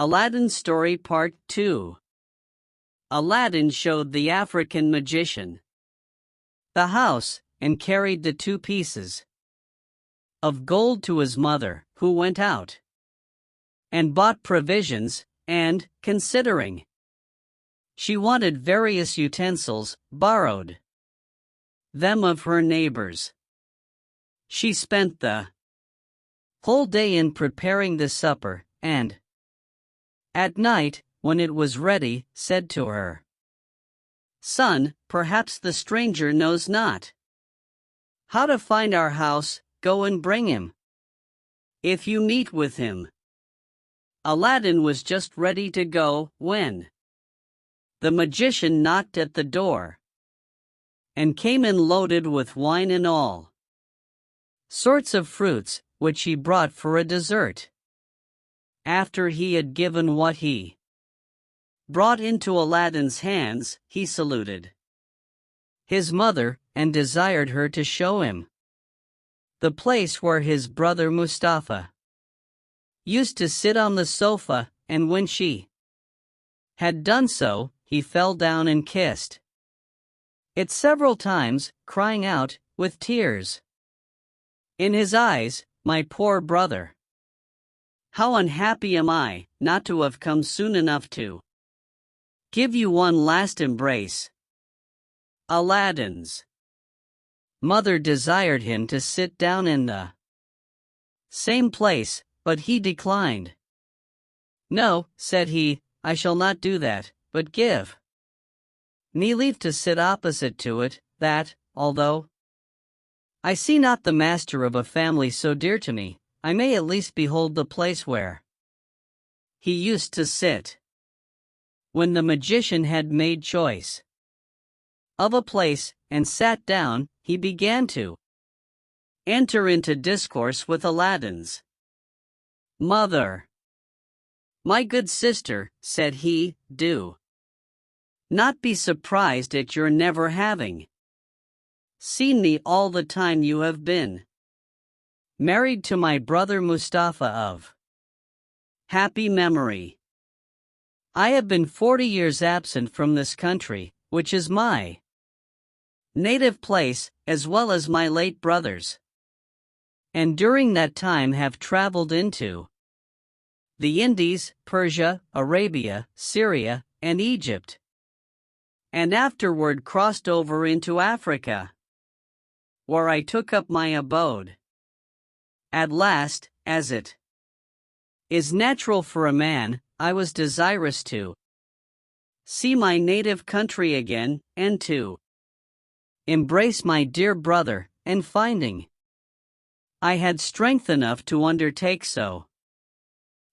Aladdin Story Part 2. Aladdin showed the African magician the house, and carried the 2 pieces of gold to his mother, who went out and bought provisions, and, considering she wanted various utensils, borrowed them of her neighbors. She spent the whole day in preparing the supper, and at night, when it was ready, said to her, "Son, perhaps the stranger knows not how to find our house. Go and bring him, if you meet with him." Aladdin was just ready to go, when the magician knocked at the door, and came in loaded with wine and all sorts of fruits, which he brought for a dessert. After he had given what he brought into Aladdin's hands, he saluted his mother, and desired her to show him the place where his brother Mustafa used to sit on the sofa, and when she had done so, he fell down and kissed it several times, crying out, with tears in his eyes, "My poor brother! How unhappy am I, not to have come soon enough to give you one last embrace." Aladdin's mother desired him to sit down in the same place, but he declined. "No," said he, "I shall not do that, but give me leave to sit opposite to it, that, although I see not the master of a family so dear to me, I may at least behold the place where he used to sit." When the magician had made choice of a place, and sat down, he began to enter into discourse with Aladdin's mother. "My good sister," said he, "do not be surprised at your never having seen me all the time you have been married to my brother Mustafa of happy memory. I have been 40 years absent from this country, which is my native place, as well as my late brother's, and during that time have traveled into the Indies, Persia, Arabia, Syria, and Egypt, and afterward crossed over into Africa, where I took up my abode. At last, as it is natural for a man, I was desirous to see my native country again, and to embrace my dear brother, and finding I had strength enough to undertake so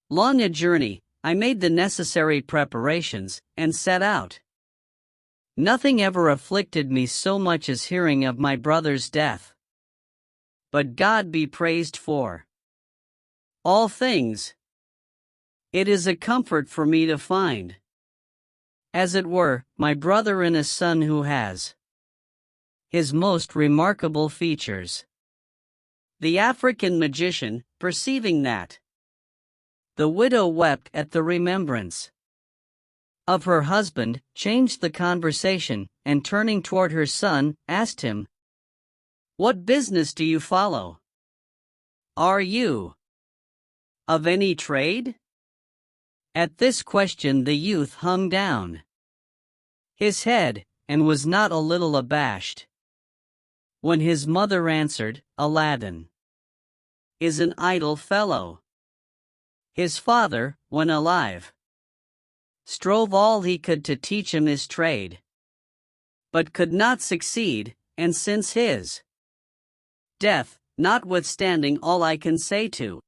long a journey, I made the necessary preparations, and set out. Nothing ever afflicted me so much as hearing of my brother's death. But God be praised for all things. It is a comfort for me to find, as it were, my brother in a son who has his most remarkable features." The African magician, perceiving that the widow wept at the remembrance of her husband, changed the conversation, and turning toward her son, asked him, "What business do you follow? Are you of any trade?" At this question the youth hung down his head, and was not a little abashed. When his mother answered, "Aladdin is an idle fellow. His father, when alive, strove all he could to teach him his trade, but could not succeed, and since his death, notwithstanding all I can say to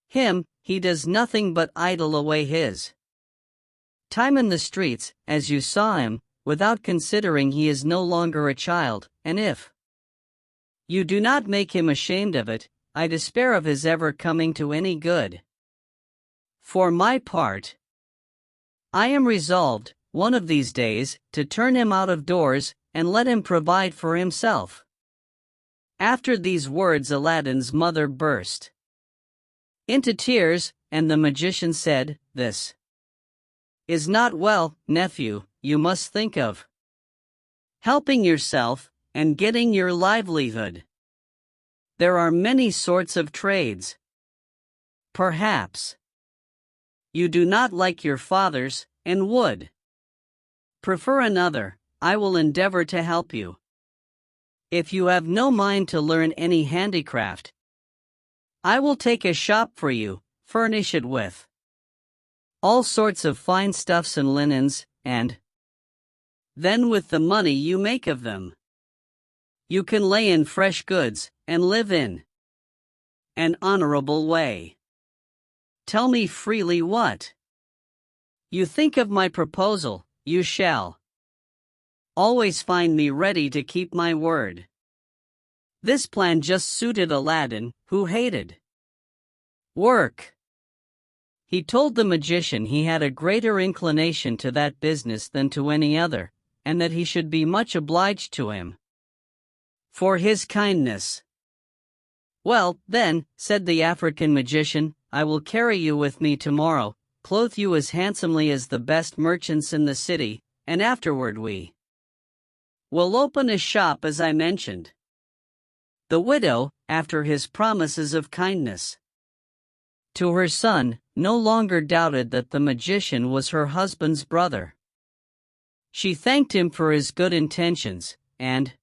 him, he does nothing but idle away his time in the streets, as you saw him, without considering he is no longer a child, and if you do not make him ashamed of it, I despair of his ever coming to any good. For my part, I am resolved, one of these days, to turn him out of doors, and let him provide for himself." After these words Aladdin's mother burst into tears, and the magician said, "This is not well, nephew. You must think of helping yourself and getting your livelihood. There are many sorts of trades. Perhaps you do not like your father's and would prefer another. I will endeavor to help you. If you have no mind to learn any handicraft, I will take a shop for you, furnish it with all sorts of fine stuffs and linens, and then with the money you make of them, you can lay in fresh goods and live in an honorable way. Tell me freely what you think of my proposal. You shall always find me ready to keep my word." This plan just suited Aladdin, who hated work. He told the magician he had a greater inclination to that business than to any other, and that he should be much obliged to him for his kindness. "Well, then," said the African magician, "I will carry you with me tomorrow, clothe you as handsomely as the best merchants in the city, and afterward we will open a shop as I mentioned." The widow, after his promises of kindness to her son, no longer doubted that the magician was her husband's brother. She thanked him for his good intentions, and,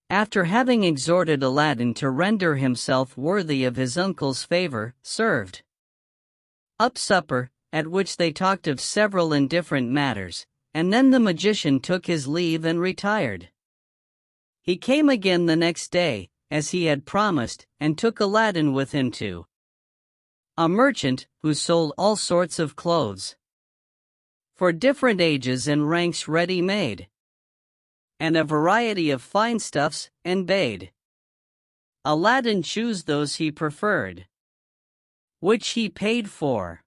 after having exhorted Aladdin to render himself worthy of his uncle's favor, served up supper, at which they talked of several indifferent matters, and then the magician took his leave and retired. He came again the next day, as he had promised, and took Aladdin with him to a merchant who sold all sorts of clothes for different ages and ranks ready-made, and a variety of fine stuffs, and bade Aladdin choose those he preferred, which he paid for.